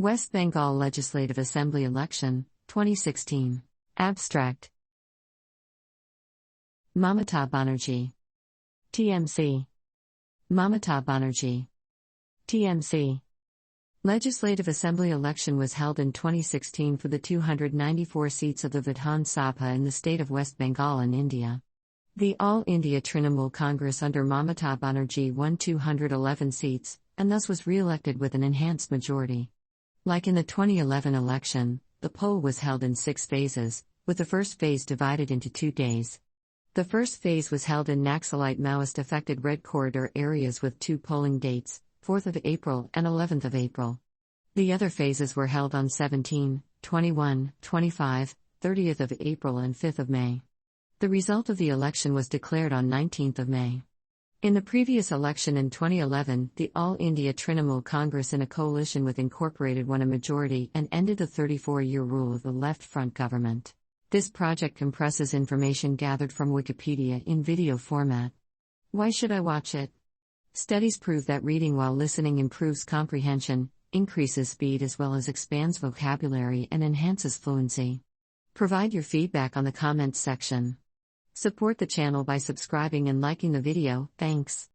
West Bengal Legislative Assembly Election, 2016. Abstract. Mamata Banerjee. TMC. Mamata Banerjee. TMC. Legislative Assembly election was held in 2016 for the 294 seats of the Vidhan Sabha in the state of West Bengal in India. The All India Trinamool Congress under Mamata Banerjee won 211 seats, and thus was re-elected with an enhanced majority. Like in the 2011 election, the poll was held in 6 phases, with the first phase divided into 2 days. The first phase was held in Naxalite Maoist-affected Red Corridor areas with 2 polling dates, 4th of April and 11th of April. The other phases were held on 17, 21, 25, 30th of April and 5th of May. The result of the election was declared on 19th of May. In the previous election in 2011, the All India Trinamool Congress in a coalition with Incorporated won a majority and ended the 34-year rule of the Left Front government. This project compresses information gathered from Wikipedia in video format. Why should I watch it? Studies prove that reading while listening improves comprehension, increases speed as well as expands vocabulary and enhances fluency. Provide your feedback on the comments section. Support the channel by subscribing and liking the video, thanks.